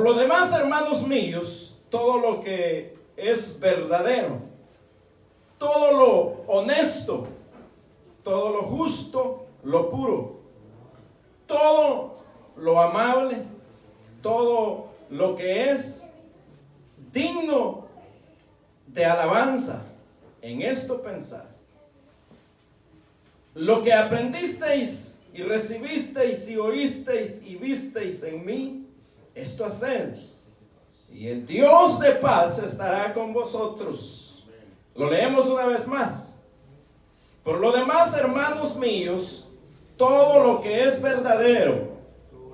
lo demás, hermanos míos, todo lo que es verdadero, todo lo honesto, todo lo justo, lo puro, todo lo amable, todo lo que es digno de alabanza, en esto pensad. Lo que aprendisteis y recibisteis y oísteis y visteis en mí, esto haced, y el Dios de paz estará con vosotros. Lo leemos una vez más. Por lo demás, hermanos míos, todo lo que es verdadero,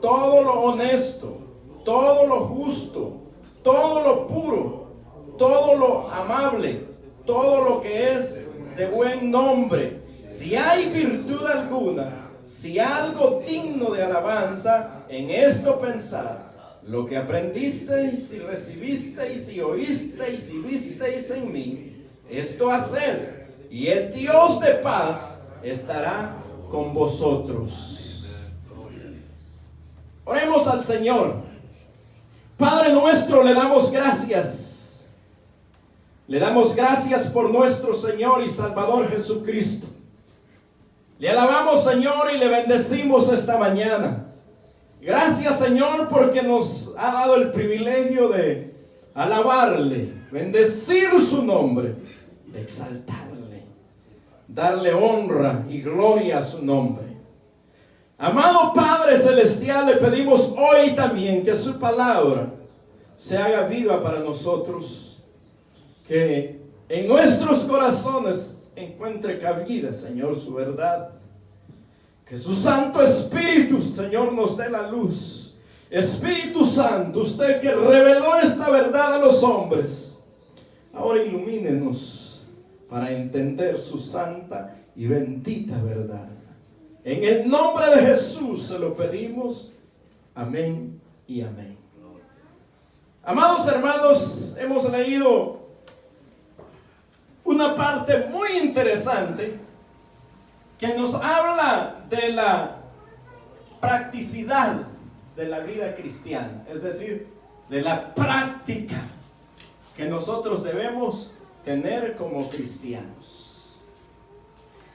todo lo honesto, todo lo justo, todo lo puro, todo lo amable, todo lo que es de buen nombre, si hay virtud alguna, si algo digno de alabanza, en esto pensad. Lo que aprendisteis y recibisteis y oísteis y visteis en mí, esto haced, y el Dios de paz estará con vosotros. Oremos al Señor. Padre nuestro, le damos gracias. Le damos gracias por nuestro Señor y Salvador Jesucristo. Le alabamos, Señor, y le bendecimos esta mañana. Gracias, Señor, porque nos ha dado el privilegio de alabarle, bendecir su nombre, exaltarle, darle honra y gloria a su nombre. Amado Padre Celestial, le pedimos hoy también que su palabra se haga viva para nosotros, que en nuestros corazones encuentre cabida, Señor, su verdad. Que su Santo Espíritu, Señor, nos dé la luz. Espíritu Santo, usted que reveló esta verdad a los hombres, ahora ilumínenos para entender su santa y bendita verdad. En el nombre de Jesús se lo pedimos. Amén y amén. Amados hermanos, hemos leído una parte muy interesante que nos habla de la practicidad de la vida cristiana, es decir, de la práctica que nosotros debemos tener como cristianos.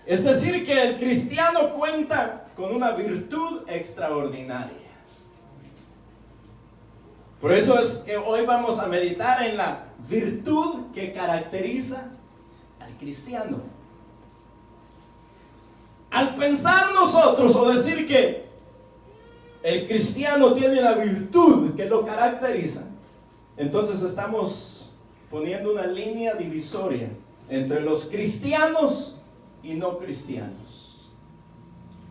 Es decir, que el cristiano cuenta con una virtud extraordinaria. Por eso es que hoy vamos a meditar en la virtud que caracteriza al cristiano. Al pensar nosotros o decir que el cristiano tiene una virtud que lo caracteriza, entonces estamos poniendo una línea divisoria entre los cristianos y no cristianos.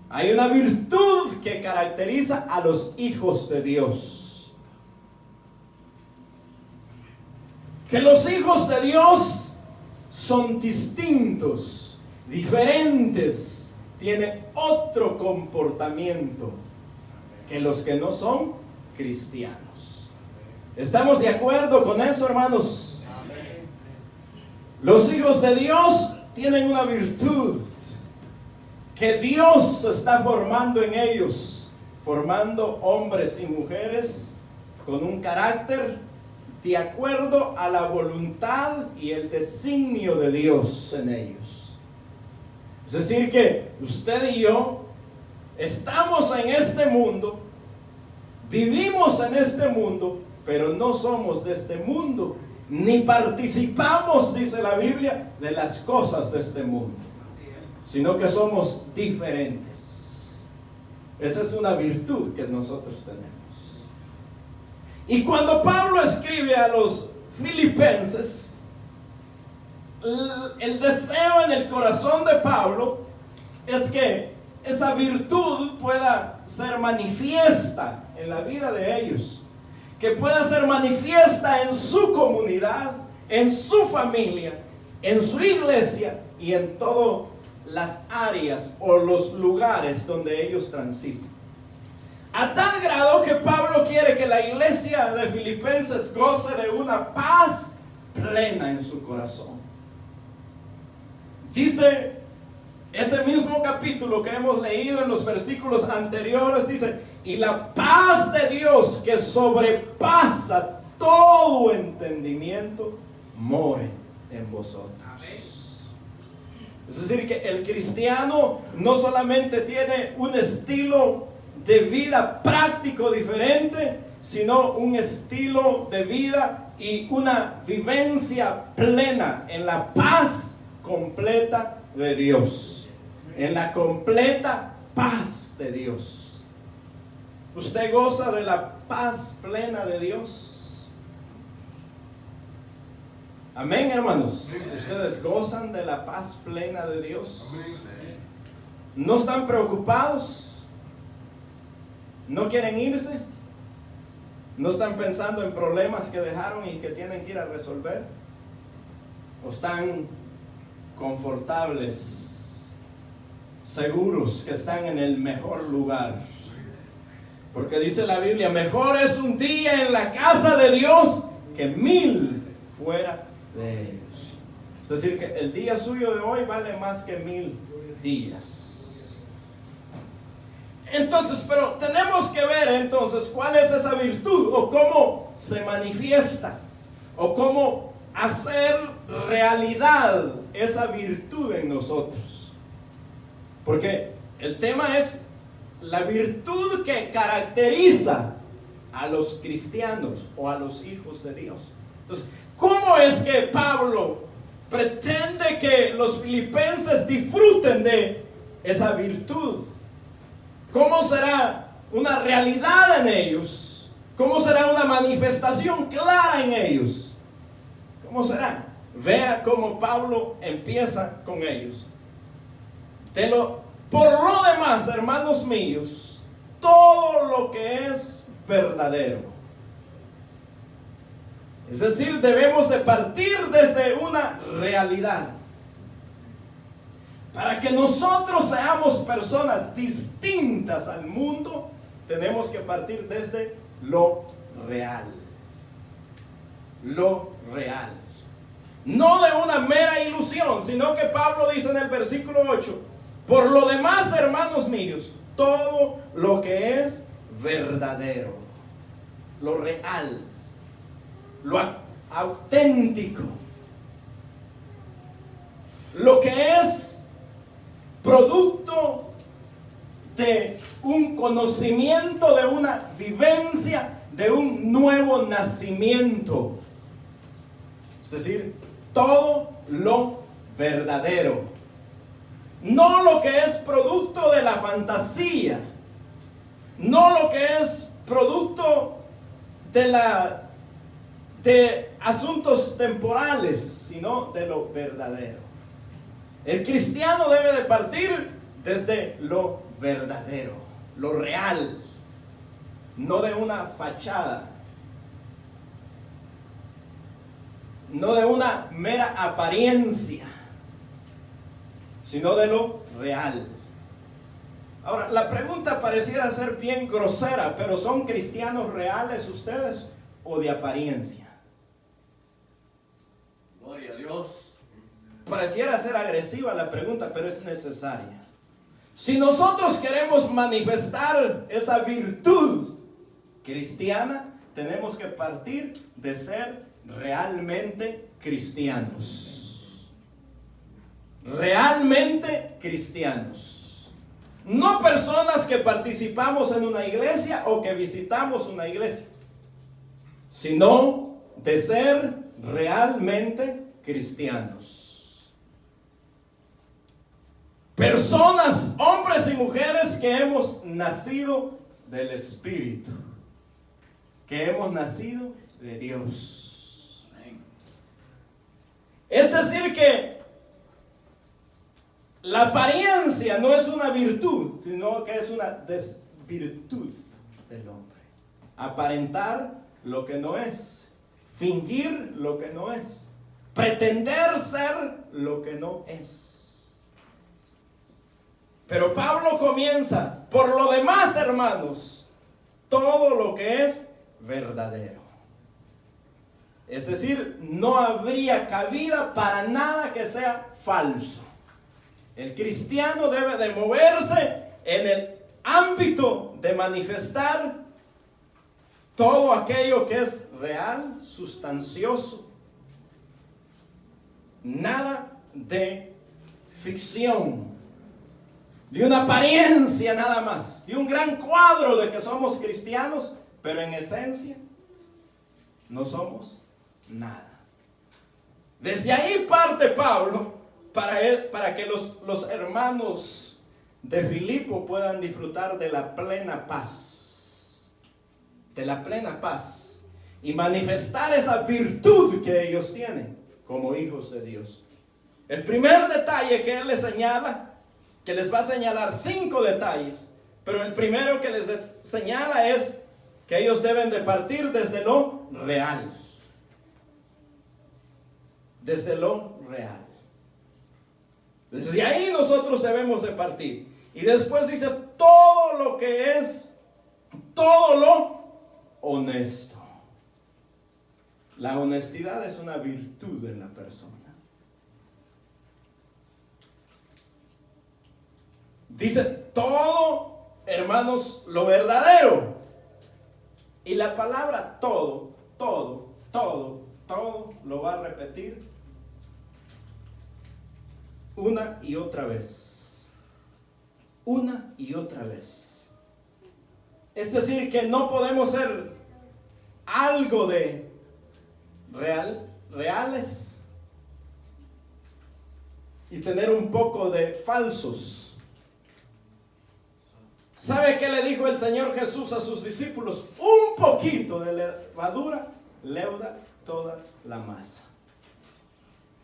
Hay una virtud que caracteriza a los hijos de Dios. Que los hijos de Dios son distintos, diferentes, tienen otro comportamiento que los que no son cristianos. ¿Estamos de acuerdo con eso, hermanos? Los hijos de Dios tienen una virtud que Dios está formando en ellos, formando hombres y mujeres con un carácter de acuerdo a la voluntad y el designio de Dios en ellos. Es decir, que usted y yo estamos en este mundo, vivimos en este mundo, pero no somos de este mundo, ni participamos, dice la Biblia, de las cosas de este mundo, sino que somos diferentes. Esa es una virtud que nosotros tenemos. Y cuando Pablo escribe a los filipenses, el deseo en el corazón de Pablo es que esa virtud pueda ser manifiesta en la vida de ellos, que pueda ser manifiesta en su comunidad, en su familia, en su iglesia y en todas las áreas o los lugares donde ellos transitan. A tal grado que Pablo quiere que la iglesia de Filipenses goce de una paz plena en su corazón. Dice ese mismo capítulo que hemos leído en los versículos anteriores, dice: Y la paz de Dios que sobrepasa todo entendimiento, more en vosotros. Es decir, que el cristiano no solamente tiene un estilo de vida práctico diferente, sino un estilo de vida y una vivencia plena en la paz completa de Dios. En la completa paz de Dios. ¿Usted goza de la paz plena de Dios? Amén, hermanos. ¿Ustedes gozan de la paz plena de Dios? ¿No están preocupados? ¿No quieren irse? ¿No están pensando en problemas que dejaron y que tienen que ir a resolver? ¿O están confortables, seguros que están en el mejor lugar? Porque dice la Biblia, mejor es un día en la casa de Dios que 1000 fuera de ellos. Es decir, que el día suyo de hoy vale más que 1000 días. Entonces, pero tenemos que ver entonces cuál es esa virtud o cómo se manifiesta o cómo hacer realidad esa virtud en nosotros. Porque el tema es la virtud que caracteriza a los cristianos o a los hijos de Dios. Entonces, ¿cómo es que Pablo pretende que los filipenses disfruten de esa virtud? ¿Cómo será una realidad en ellos? ¿Cómo será una manifestación clara en ellos? ¿Cómo será? Vea cómo Pablo empieza con ellos. Por lo demás, hermanos míos, todo lo que es verdadero. Es decir, debemos de partir desde una realidad. Para que nosotros seamos personas distintas al mundo, tenemos que partir desde lo real. Lo real. No de una mera ilusión, sino que Pablo dice en el versículo 8, por lo demás, hermanos míos, todo lo que es verdadero, lo real, lo auténtico, lo que es producto de un conocimiento, de una vivencia, de un nuevo nacimiento. Es decir, todo lo verdadero. No lo que es producto de la fantasía. No lo que es producto de asuntos temporales, sino de lo verdadero. El cristiano debe de partir desde lo verdadero, lo real, no de una fachada, no de una mera apariencia, sino de lo real. Ahora, la pregunta pareciera ser bien grosera, pero ¿son cristianos reales ustedes o de apariencia? Gloria a Dios. Pareciera ser agresiva la pregunta, pero es necesaria. Si nosotros queremos manifestar esa virtud cristiana, tenemos que partir de ser realmente cristianos. Realmente cristianos. No personas que participamos en una iglesia o que visitamos una iglesia, sino de ser realmente cristianos. Personas, hombres y mujeres que hemos nacido del Espíritu, que hemos nacido de Dios. Es decir que la apariencia no es una virtud, sino que es una desvirtud del hombre. Aparentar lo que no es, fingir lo que no es, pretender ser lo que no es. Pero Pablo comienza, por lo demás, hermanos, todo lo que es verdadero. Es decir, no habría cabida para nada que sea falso. El cristiano debe de moverse en el ámbito de manifestar todo aquello que es real, sustancioso. Nada de ficción, de una apariencia nada más, de un gran cuadro de que somos cristianos, pero en esencia no somos nada. Desde ahí parte Pablo para que los hermanos de Filipo puedan disfrutar de la plena paz, y manifestar esa virtud que ellos tienen como hijos de Dios. El primer detalle que él les señala, que les va a señalar 5 detalles, pero el primero que les señala es que ellos deben de partir desde lo real. Desde lo real. Desde ahí nosotros debemos de partir. Y después dice todo lo que es, todo lo honesto. La honestidad es una virtud en la persona. Dice todo, hermanos, lo verdadero. Y la palabra todo lo va a repetir una y otra vez. Una y otra vez. Es decir, que no podemos ser algo de reales y tener un poco de falsos. ¿Sabe qué le dijo el Señor Jesús a sus discípulos? Un poquito de levadura leuda toda la masa.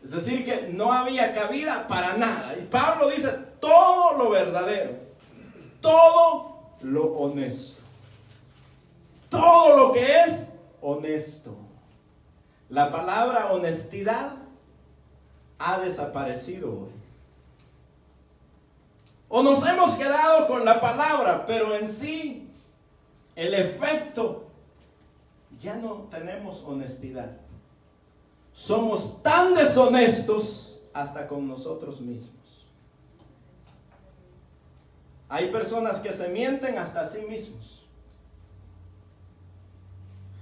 Es decir, que no había cabida para nada. Y Pablo dice todo lo verdadero, todo lo honesto, todo lo que es honesto. La palabra honestidad ha desaparecido hoy. O nos hemos quedado con la palabra, pero en sí, el efecto, ya no tenemos honestidad. Somos tan deshonestos hasta con nosotros mismos. Hay personas que se mienten hasta a sí mismos.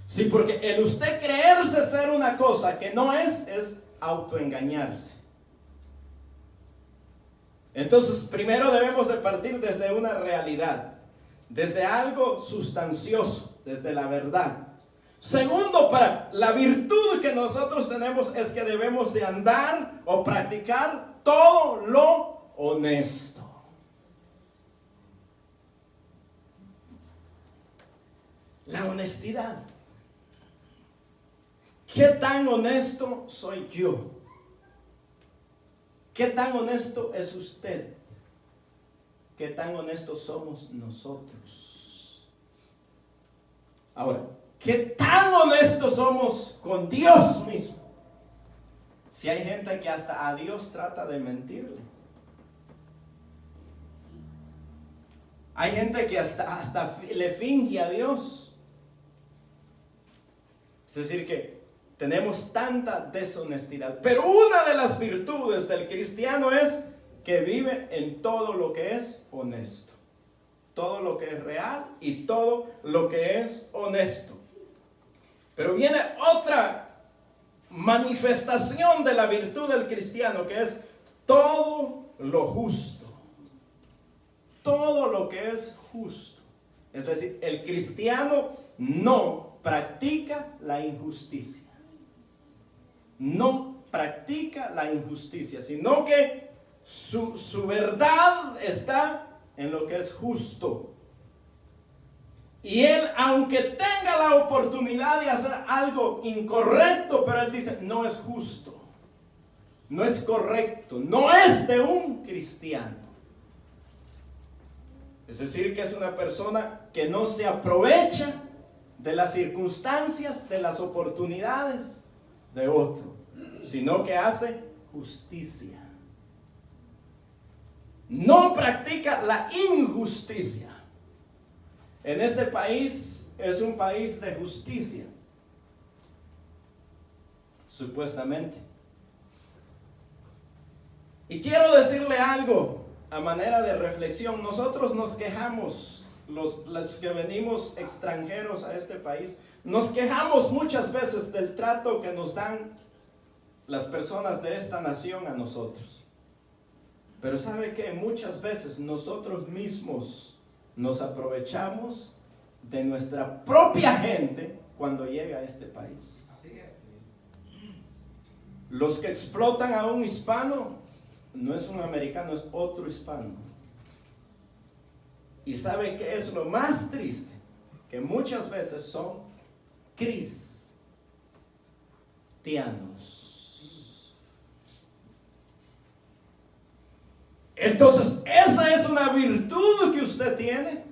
Sí, porque el usted creerse ser una cosa que no es autoengañarse. Entonces, primero debemos de partir desde una realidad, desde algo sustancioso, desde la verdad. Segundo, para la virtud que nosotros tenemos es que debemos de andar o practicar todo lo honesto. La honestidad. ¿Qué tan honesto soy yo? ¿Qué tan honesto es usted? ¿Qué tan honestos somos nosotros? Ahora, ¿qué tan honestos somos con Dios mismo? Si hay gente que hasta a Dios trata de mentirle. Hay gente que hasta le finge a Dios. Es decir, que tenemos tanta deshonestidad. Pero una de las virtudes del cristiano es que vive en todo lo que es honesto. Todo lo que es real y todo lo que es honesto. Pero viene otra manifestación de la virtud del cristiano, que es todo lo justo. Todo lo que es justo. Es decir, el cristiano no practica la injusticia. No practica la injusticia, sino que su verdad está en lo que es justo. Y él, aunque tenga la oportunidad de hacer algo incorrecto, pero él dice, no es justo, no es correcto, no es de un cristiano. Es decir, que es una persona que no se aprovecha de las circunstancias, de las oportunidades de otro, sino que hace justicia. No practica la injusticia. En este país es un país de justicia, supuestamente. Y quiero decirle algo, a manera de reflexión, nosotros nos quejamos, los que venimos extranjeros a este país, nos quejamos muchas veces del trato que nos dan las personas de esta nación a nosotros. Pero ¿sabe qué? Muchas veces nosotros mismos nos aprovechamos de nuestra propia gente cuando llega a este país. Los que explotan a un hispano no es un americano, es otro hispano. ¿Y sabe qué es lo más triste? Que muchas veces son cristianos. Entonces, esa es una virtud que usted tiene.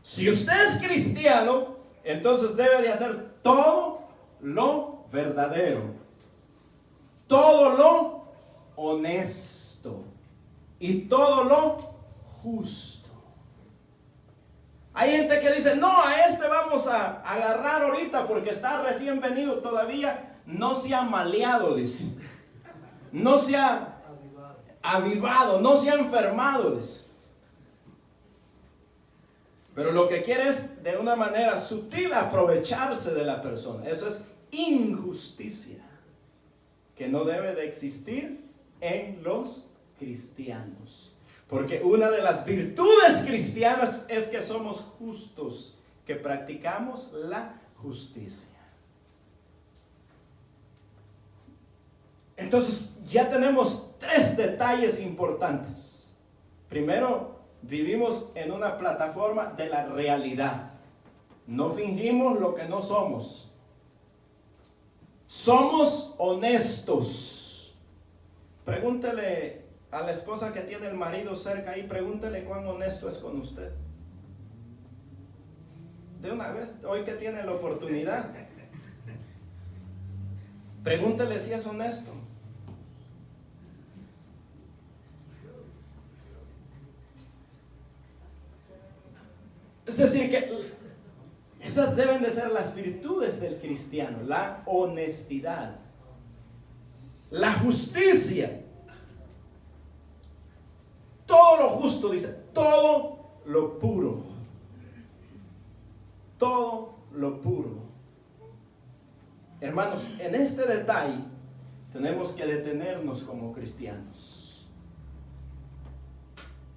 Si usted es cristiano, entonces debe de hacer todo lo verdadero, todo lo honesto y todo lo justo. Hay gente que dice, no, a este vamos a agarrar ahorita porque está recién venido, todavía no se ha maleado, dice. No se ha avivado, no se ha enfermado, dice. Pero lo que quiere es de una manera sutil aprovecharse de la persona. Eso es injusticia que no debe de existir en los cristianos. Porque una de las virtudes cristianas es que somos justos, que practicamos la justicia. Entonces ya tenemos 3 detalles importantes. Primero, vivimos en una plataforma de la realidad. No fingimos lo que no somos. Somos honestos. Pregúntele a la esposa que tiene el marido cerca ahí, pregúntele cuán honesto es con usted. De una vez, hoy que tiene la oportunidad, pregúntele si es honesto. Es decir, que esas deben de ser las virtudes del cristiano: la honestidad, la justicia, todo lo justo, dice, todo lo puro, todo lo puro. Hermanos, en este detalle tenemos que detenernos como cristianos.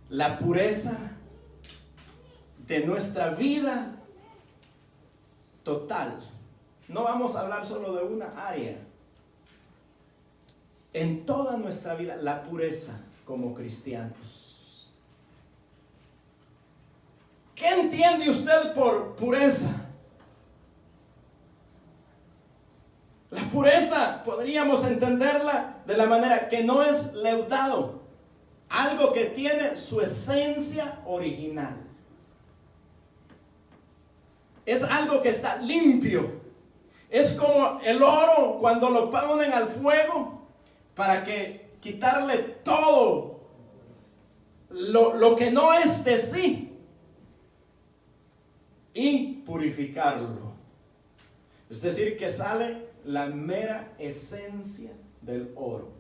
La pureza de nuestra vida total. No vamos a hablar solo de una área. En toda nuestra vida, la pureza como cristianos. ¿Qué entiende usted por pureza? La pureza podríamos entenderla de la manera que no es leudado, algo que tiene su esencia original. Es algo que está limpio. Es como el oro cuando lo ponen al fuego para que quitarle todo lo que no es de sí y purificarlo. Es decir, que sale la mera esencia del oro.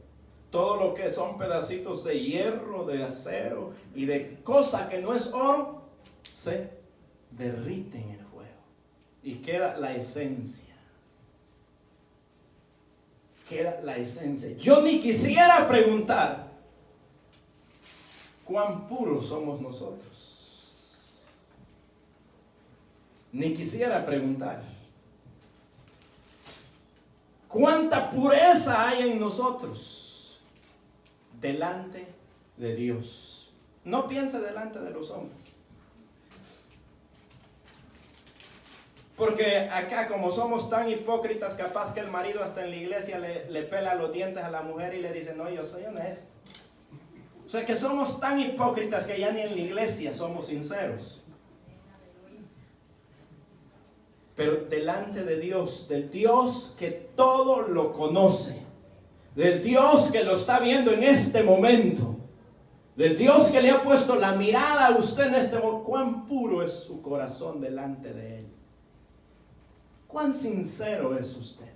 Todo lo que son pedacitos de hierro, de acero y de cosa que no es oro, se derrite en el fuego y queda la esencia. Queda la esencia. Yo ni quisiera preguntar cuán puros somos nosotros. Ni quisiera preguntar cuánta pureza hay en nosotros delante de Dios. No piense delante de los hombres. Porque acá, como somos tan hipócritas, capaz que el marido hasta en la iglesia le pela los dientes a la mujer y le dice, no, yo soy honesto. O sea que somos tan hipócritas que ya ni en la iglesia somos sinceros. Pero delante de Dios, del Dios que todo lo conoce, del Dios que lo está viendo en este momento, del Dios que le ha puesto la mirada a usted en este momento, cuán puro es su corazón delante de Él. ¿Cuán sincero es usted?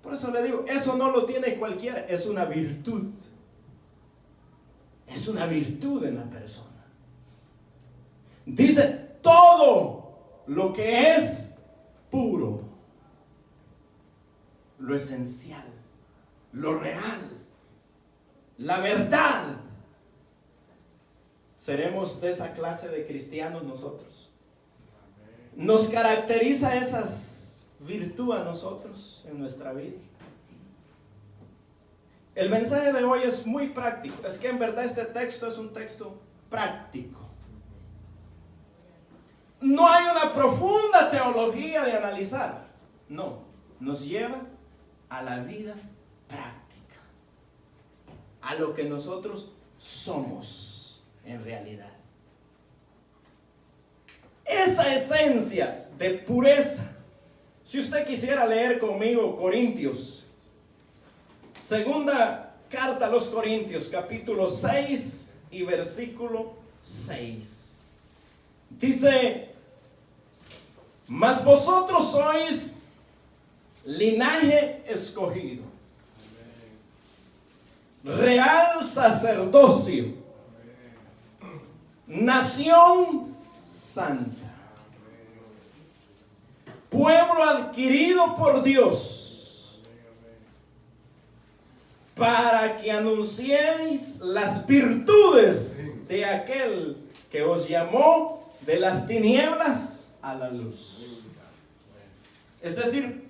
Por eso le digo, eso no lo tiene cualquiera, es una virtud. Es una virtud en la persona. Dice todo lo que es puro, lo esencial, lo real, la verdad. ¿Seremos de esa clase de cristianos nosotros? ¿Nos caracteriza esas virtudes a nosotros en nuestra vida? El mensaje de hoy es muy práctico. Es que en verdad este texto es un texto práctico. No hay una profunda teología de analizar. No, nos lleva a la vida práctica, a lo que nosotros somos en realidad. Esa esencia de pureza. Si usted quisiera leer conmigo Corintios, segunda carta a los Corintios, capítulo 6 y versículo 6. Dice: mas vosotros sois linaje escogido, real sacerdocio, nación santa, pueblo adquirido por Dios, para que anunciéis las virtudes de aquel que os llamó de las tinieblas a la luz. Es decir,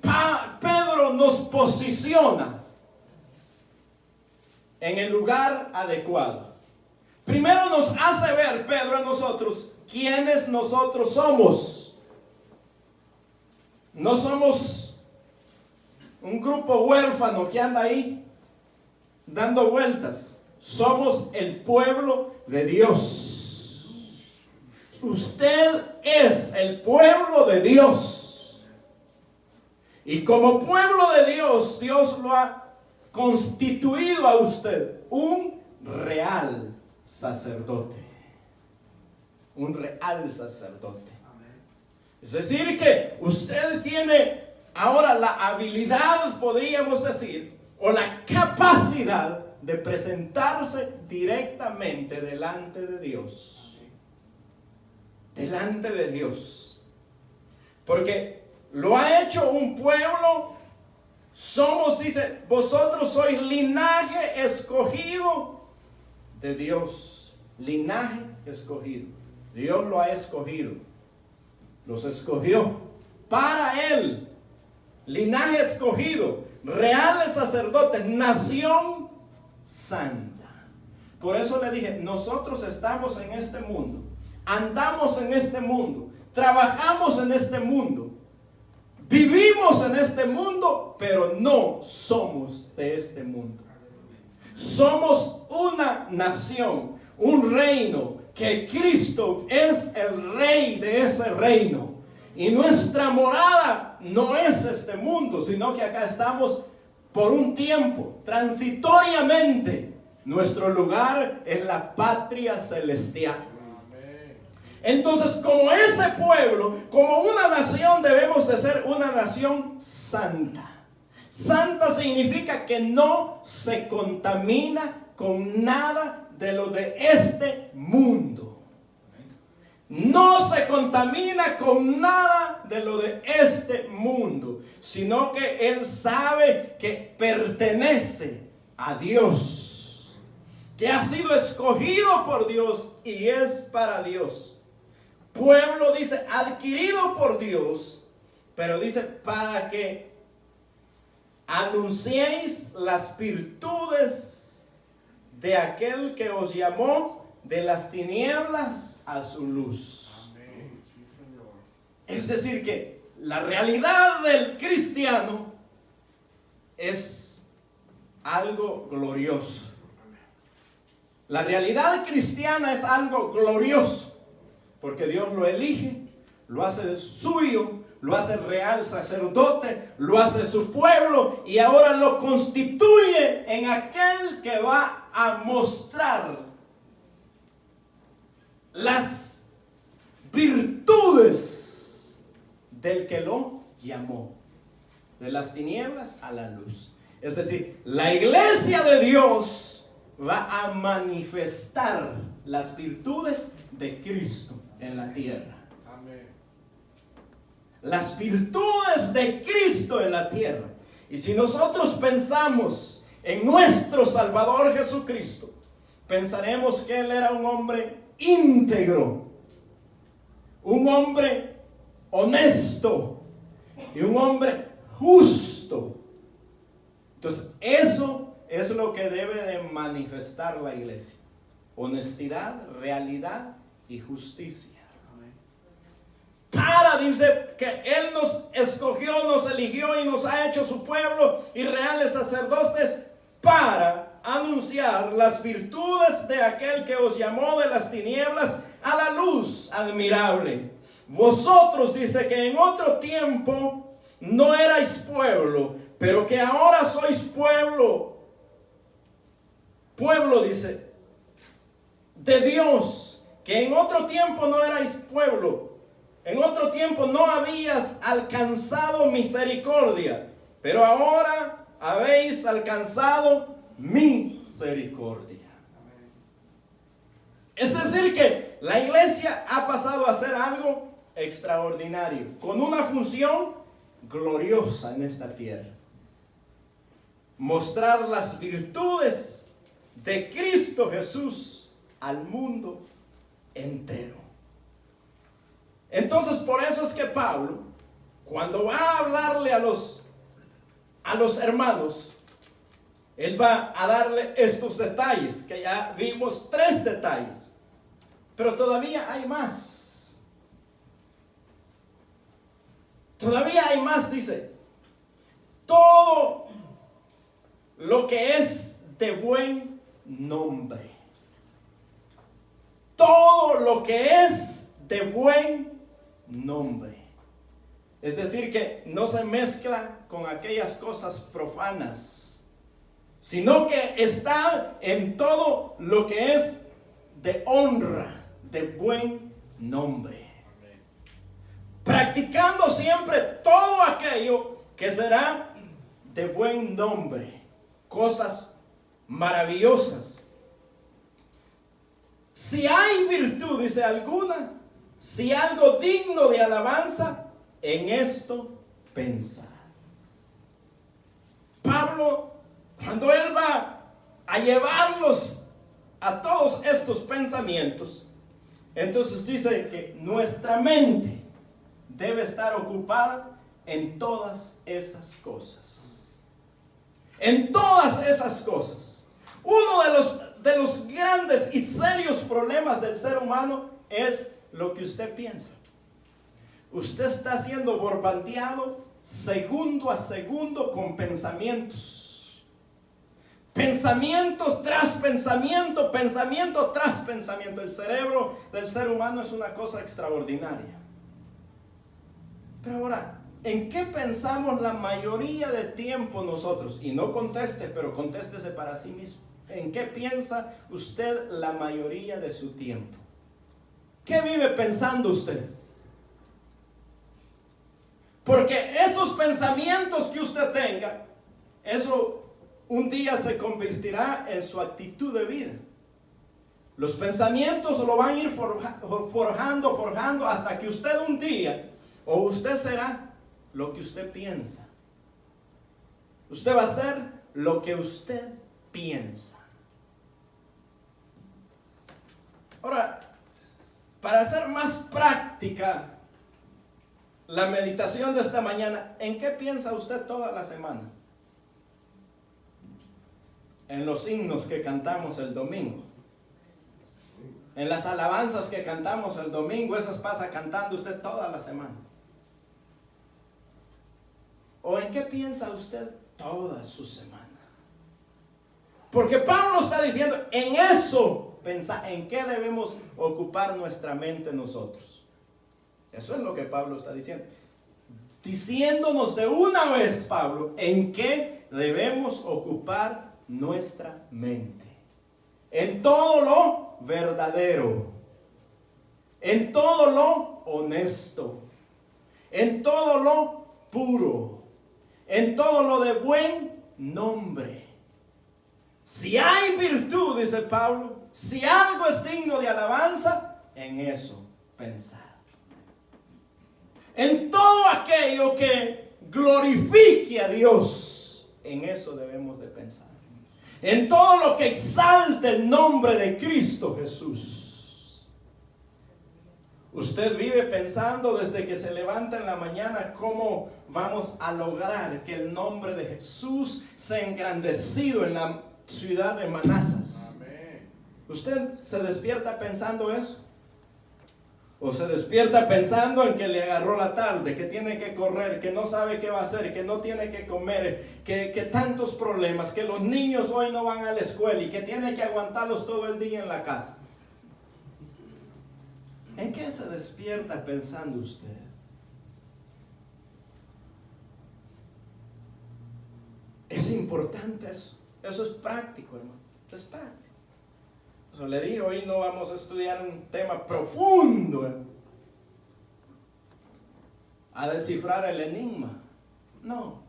Pedro nos posiciona en el lugar adecuado. Primero nos hace ver Pedro a nosotros quiénes nosotros somos. No somos un grupo huérfano que anda ahí dando vueltas. Somos el pueblo de Dios. Usted es el pueblo de Dios. Y como pueblo de Dios, Dios lo ha constituido a usted un real sacerdote. Un real sacerdote. Es decir, que usted tiene ahora la habilidad, podríamos decir, o la capacidad de presentarse directamente delante de Dios. Delante de Dios. Porque lo ha hecho un pueblo. Somos, dice, vosotros sois linaje escogido de Dios. Linaje escogido. Dios lo ha escogido. Los escogió para Él. Linaje escogido. Reales sacerdotes. Nación santa. Por eso le dije, nosotros estamos en este mundo. Andamos en este mundo. Trabajamos en este mundo. Vivimos en este mundo, pero no somos de este mundo. Somos una nación, un reino, que Cristo es el rey de ese reino. Y nuestra morada no es este mundo, sino que acá estamos por un tiempo, transitoriamente. Nuestro lugar es la patria celestial. Entonces, como ese pueblo, como una nación, debemos de ser una nación santa. Santa significa que no se contamina con nada de lo de este mundo. No se contamina con nada de lo de este mundo, sino que él sabe que pertenece a Dios, que ha sido escogido por Dios y es para Dios. Pueblo, dice, adquirido por Dios, pero dice, para que anunciéis las virtudes de aquel que os llamó de las tinieblas a su luz. Amén. Sí, Señor. Es decir, que la realidad del cristiano es algo glorioso. La realidad cristiana es algo glorioso. Porque Dios lo elige, lo hace suyo, lo hace real sacerdote, lo hace su pueblo y ahora lo constituye en aquel que va a mostrar las virtudes del que lo llamó, de las tinieblas a la luz. Es decir, la iglesia de Dios va a manifestar las virtudes de Cristo en la tierra. Amén. Las virtudes de Cristo en la tierra. Y si nosotros pensamos en nuestro Salvador Jesucristo, pensaremos que Él era un hombre íntegro, un hombre honesto y un hombre justo. Entonces, eso es lo que debe de manifestar la iglesia: honestidad, realidad y justicia. Dice que Él nos escogió, nos eligió y nos ha hecho su pueblo y reales sacerdotes para anunciar las virtudes de aquel que os llamó de las tinieblas a la luz admirable. Vosotros, dice, que en otro tiempo no erais pueblo, pero que ahora sois pueblo. Pueblo, dice, de Dios, que en otro tiempo no erais pueblo. En otro tiempo no habías alcanzado misericordia, pero ahora habéis alcanzado misericordia. Es decir, que la iglesia ha pasado a ser algo extraordinario, con una función gloriosa en esta tierra: mostrar las virtudes de Cristo Jesús al mundo entero. Entonces, por eso es que Pablo, cuando va a hablarle a los hermanos, él va a darle estos detalles, que ya vimos 3 detalles, pero todavía hay más. Todavía hay más, dice: todo lo que es de buen nombre. Todo lo que es de buen nombre. Es decir, que no se mezcla con aquellas cosas profanas, sino que está en todo lo que es de honra, de buen nombre. Practicando siempre todo aquello que será de buen nombre, cosas maravillosas. Si hay virtud, dice, alguna, si algo digno de alabanza, en esto pensad. Pablo, cuando él va a llevarlos a todos estos pensamientos, entonces dice que nuestra mente debe estar ocupada en todas esas cosas. En todas esas cosas. Uno de los grandes y serios problemas del ser humano es lo que usted piensa. Usted está siendo bombardeado segundo a segundo con pensamientos. Pensamiento tras pensamiento, pensamiento tras pensamiento. El cerebro del ser humano es una cosa extraordinaria. Pero ahora, ¿en qué pensamos la mayoría de tiempo nosotros? Y no conteste, pero contéstese para sí mismo. ¿En qué piensa usted la mayoría de su tiempo? ¿Qué vive pensando usted? Porque esos pensamientos que usted tenga, eso un día se convertirá en su actitud de vida. Los pensamientos lo van a ir forjando hasta que usted un día, o usted será lo que usted piensa. Usted va a ser lo que usted piensa. Ahora, para hacer más práctica la meditación de esta mañana, ¿en qué piensa usted toda la semana? En los himnos que cantamos el domingo, en las alabanzas que cantamos el domingo, esas pasa cantando usted toda la semana. ¿O en qué piensa usted toda su semana? Porque Pablo está diciendo, en eso pensa, en qué debemos ocupar nuestra mente nosotros. Eso es lo que Pablo está diciendo. Diciéndonos de una vez, Pablo, en qué debemos ocupar nuestra mente. En todo lo verdadero, en todo lo honesto, en todo lo puro, en todo lo de buen nombre. Si hay virtud, dice Pablo, si algo es digno de alabanza, en eso pensad. En todo aquello que glorifique a Dios, en eso debemos de pensar. En todo lo que exalte el nombre de Cristo Jesús. Usted vive pensando desde que se levanta en la mañana cómo vamos a lograr que el nombre de Jesús sea engrandecido en la ciudad de Manassas. Amén. ¿Usted se despierta pensando eso? ¿O se despierta pensando en que le agarró la tarde, que tiene que correr, que no sabe qué va a hacer, que no tiene que comer, que tantos problemas, que los niños hoy no van a la escuela y que tiene que aguantarlos todo el día en la casa? ¿En qué se despierta pensando usted? Es importante eso. Eso es práctico, hermano. Es práctico. Eso le dije, hoy no vamos a estudiar un tema profundo, a descifrar el enigma. No.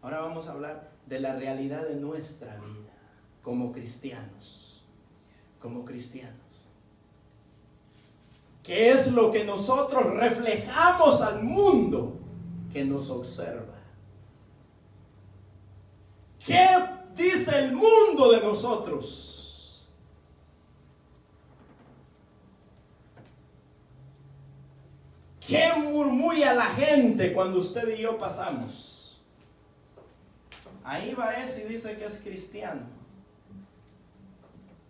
Ahora vamos a hablar de la realidad de nuestra vida como cristianos. Como cristianos. ¿Qué es lo que nosotros reflejamos al mundo que nos observa? ¿Qué dice el mundo de nosotros? ¿Qué murmura la gente cuando usted y yo pasamos? Ahí va ese y dice que es cristiano,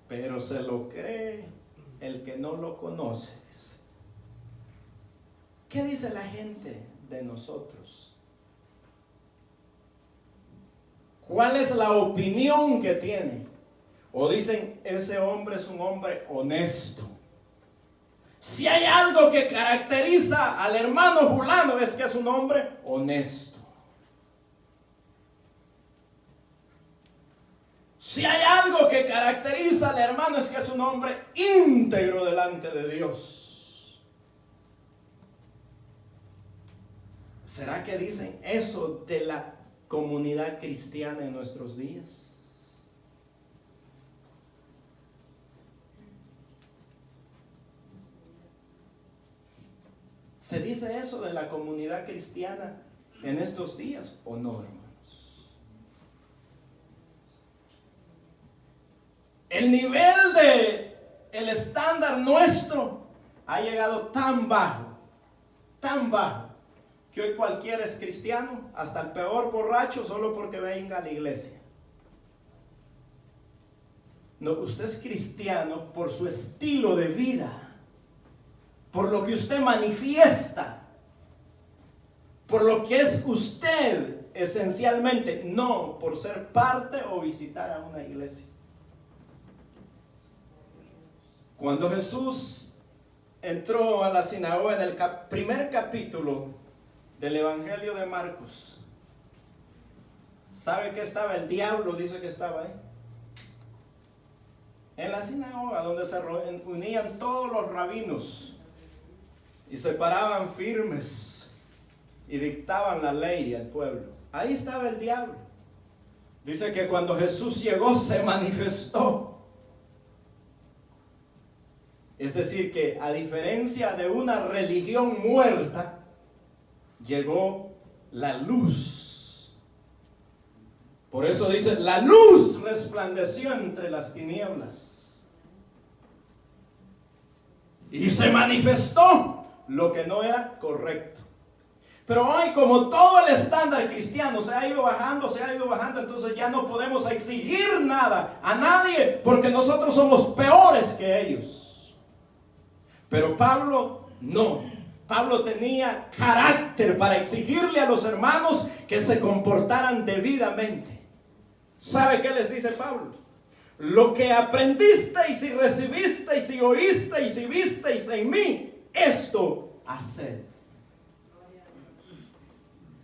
pero se lo cree el que no lo conoce. ¿Qué dice la gente de nosotros? ¿Cuál es la opinión que tiene? O dicen, ese hombre es un hombre honesto. Si hay algo que caracteriza al hermano fulano, es que es un hombre honesto. Si hay algo que caracteriza al hermano, es que es un hombre íntegro delante de Dios. ¿Será que dicen eso de la comunidad cristiana en nuestros días? ¿Se dice eso de la comunidad cristiana en estos días o no, hermanos? El nivel el estándar nuestro ha llegado tan bajo, que hoy cualquiera es cristiano, hasta el peor borracho, solo porque venga a la iglesia. No, usted es cristiano por su estilo de vida, por lo que usted manifiesta, por lo que es usted esencialmente, no por ser parte o visitar a una iglesia. Cuando Jesús entró a la sinagoga en el primer capítulo del Evangelio de Marcos, ¿sabe que estaba? El diablo dice que estaba ahí. En la sinagoga donde se unían todos los rabinos y se paraban firmes y dictaban la ley al pueblo. Ahí estaba el diablo. Dice que cuando Jesús llegó se manifestó. Es decir que a diferencia de una religión muerta, llegó la luz. Por eso dice, la luz resplandeció entre las tinieblas. Y se manifestó lo que no era correcto. Pero hoy, como todo el estándar cristiano se ha ido bajando, entonces ya no podemos exigir nada a nadie porque nosotros somos peores que ellos. Pero Pablo no. Pablo tenía carácter para exigirle a los hermanos que se comportaran debidamente. ¿Sabe qué les dice Pablo? Lo que aprendisteis y recibisteis y oísteis y visteis en mí, esto haced.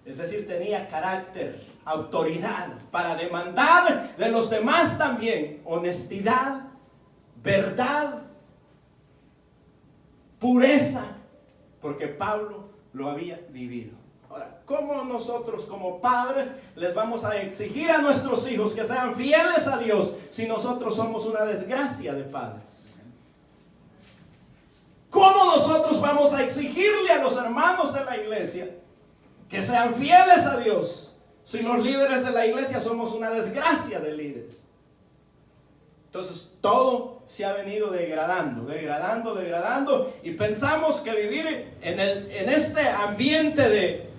Es decir, tenía carácter, autoridad para demandar de los demás también honestidad, verdad, pureza, porque Pablo lo había vivido. Ahora, ¿cómo nosotros como padres les vamos a exigir a nuestros hijos que sean fieles a Dios si nosotros somos una desgracia de padres? ¿Cómo nosotros vamos a exigirle a los hermanos de la iglesia que sean fieles a Dios si los líderes de la iglesia somos una desgracia de líderes? Entonces todo se ha venido degradando, y pensamos que vivir en este ambiente de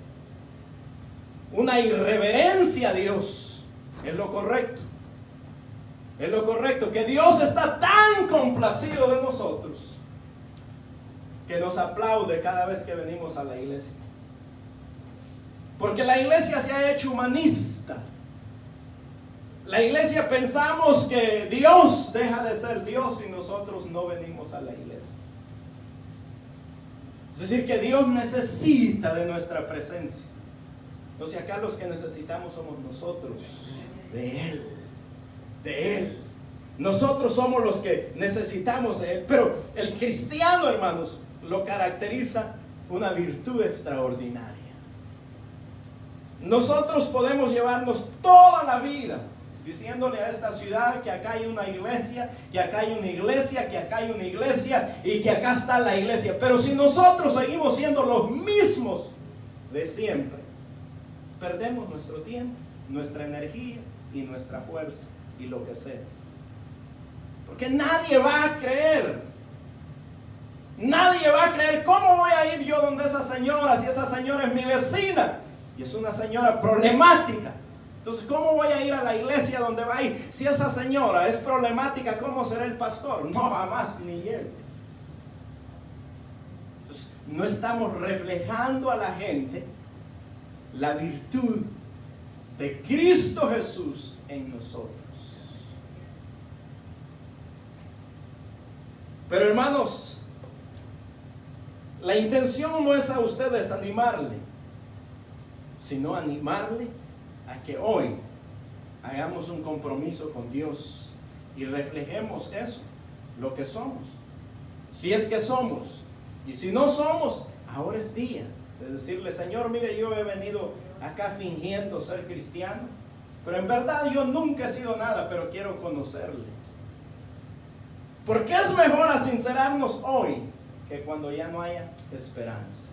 una irreverencia a Dios es lo correcto. Es lo correcto, que Dios está tan complacido de nosotros que nos aplaude cada vez que venimos a la iglesia. Porque la iglesia se ha hecho humanista. La iglesia pensamos que Dios deja de ser Dios y nosotros no venimos a la iglesia. Es decir, que Dios necesita de nuestra presencia. Entonces acá los que necesitamos somos nosotros, de Él, de Él. Nosotros somos los que necesitamos de Él. Pero el cristiano, hermanos, lo caracteriza una virtud extraordinaria. Nosotros podemos llevarnos toda la vida diciéndole a esta ciudad que acá hay una iglesia, que acá hay una iglesia, que acá hay una iglesia y que acá está la iglesia. Pero si nosotros seguimos siendo los mismos de siempre, perdemos nuestro tiempo, nuestra energía y nuestra fuerza y lo que sea. Porque nadie va a creer. Nadie va a creer. ¿Cómo voy a ir yo donde esa señora si esa señora es mi vecina y es una señora problemática? Entonces, ¿cómo voy a ir a la iglesia donde va a ir? Si esa señora es problemática, ¿cómo será el pastor? No, jamás, ni él. Entonces, no estamos reflejando a la gente la virtud de Cristo Jesús en nosotros. Pero hermanos, la intención no es a usted desanimarle, sino animarle a que hoy hagamos un compromiso con Dios y reflejemos eso, lo que somos. Si es que somos, y si no somos, ahora es día de decirle: Señor, mire, yo he venido acá fingiendo ser cristiano, pero en verdad yo nunca he sido nada, pero quiero conocerle. Porque es mejor sincerarnos hoy que cuando ya no haya esperanza.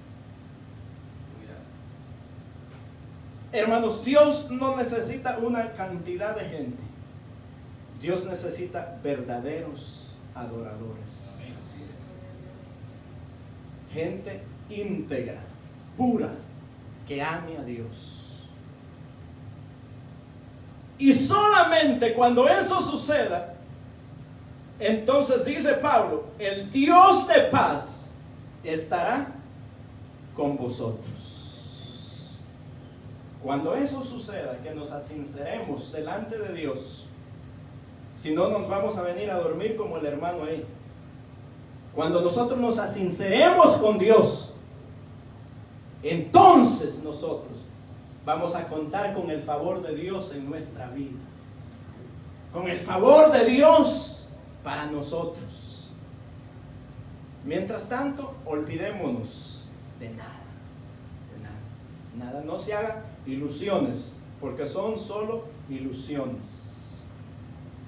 Hermanos, Dios no necesita una cantidad de gente. Dios necesita verdaderos adoradores. Gente íntegra, pura, que ame a Dios. Y solamente cuando eso suceda, entonces dice Pablo: el Dios de paz estará con vosotros. Cuando eso suceda, que nos sinceremos delante de Dios, si no nos vamos a venir a dormir como el hermano ahí. Cuando nosotros nos sinceremos con Dios, entonces nosotros vamos a contar con el favor de Dios en nuestra vida, con el favor de Dios para nosotros. Mientras tanto, olvidémonos de nada. Nada, no se haga ilusiones, porque son solo ilusiones.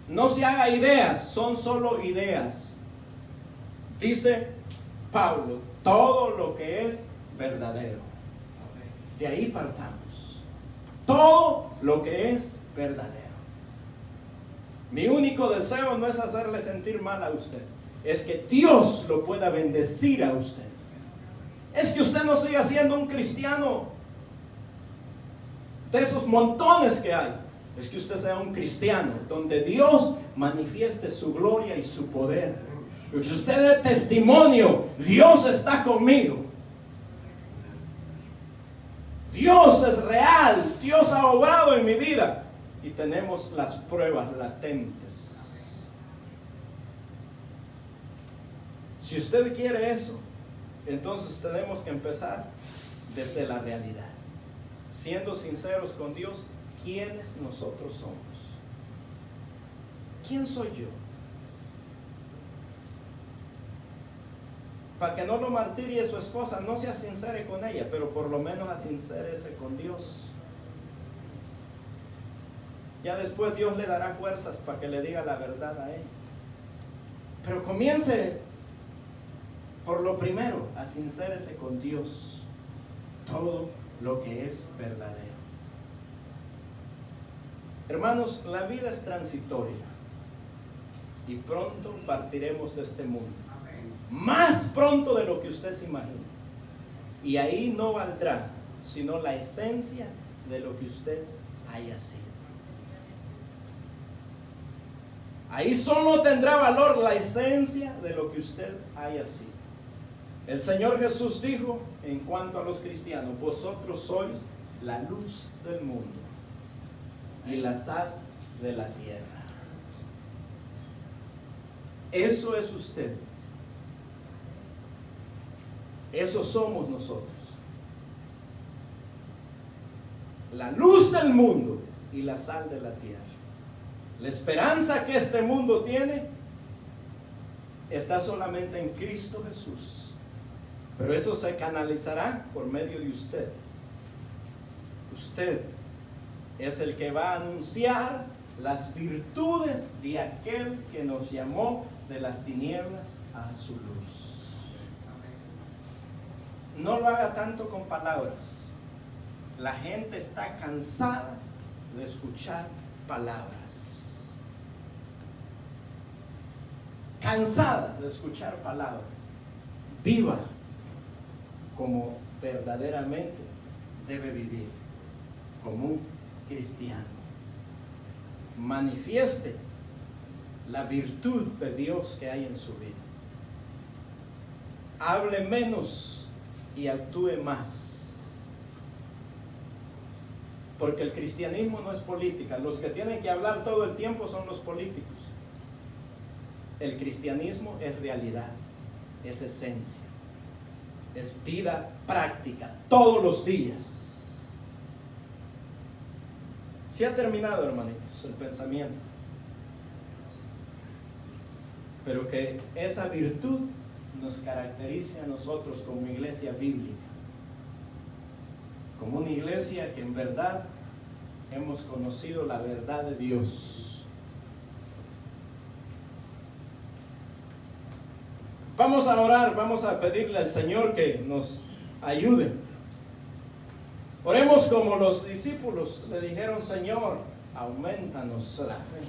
No se haga ideas, son solo ideas. Dice Pablo: todo lo que es verdadero. De ahí partamos. Todo lo que es verdadero. Mi único deseo no es hacerle sentir mal a usted, es que Dios lo pueda bendecir a usted. Es que usted no siga siendo un cristiano de esos montones que hay. Es que usted sea un cristiano donde Dios manifieste su gloria y su poder. Y que usted dé testimonio: Dios está conmigo. Dios es real. Dios ha obrado en mi vida. Y tenemos las pruebas latentes. Si usted quiere eso, entonces tenemos que empezar desde la realidad, siendo sinceros con Dios. ¿Quiénes nosotros somos? ¿Quién soy yo? para que no lo martirie su esposa, no se asincere con ella, pero por lo menos asincérese con Dios. Ya después Dios le dará fuerzas para que le diga la verdad a ella. Pero comience por lo primero, asincérese con Dios. Todo lo que es verdadero. Hermanos, la vida es transitoria y pronto partiremos de este mundo. Más pronto de lo que usted se imagina. Y ahí no valdrá sino la esencia de lo que usted haya sido. Ahí solo tendrá valor la esencia de lo que usted haya sido. El Señor Jesús dijo en cuanto a los cristianos: vosotros sois la luz del mundo y la sal de la tierra. Eso es usted. Eso somos nosotros. La luz del mundo y la sal de la tierra. La esperanza que este mundo tiene está solamente en Cristo Jesús. Pero eso se canalizará por medio de usted. Usted es el que va a anunciar las virtudes de aquel que nos llamó de las tinieblas a su luz. No lo haga tanto con palabras. La gente está cansada de escuchar palabras. Cansada de escuchar palabras. Viva como verdaderamente debe vivir, como un cristiano. Manifieste la virtud de Dios que hay en su vida. Hable menos y actúe más. Porque el cristianismo no es política. Los que tienen que hablar todo el tiempo son los políticos. El cristianismo es realidad, es esencia, es vida práctica, todos los días. Se ha terminado, hermanitos, el pensamiento. Pero que esa virtud nos caracterice a nosotros como iglesia bíblica, como una iglesia que en verdad hemos conocido la verdad de Dios. Vamos a orar, vamos a pedirle al Señor que nos ayude. Oremos como los discípulos le dijeron: Señor, aumentanos la fe.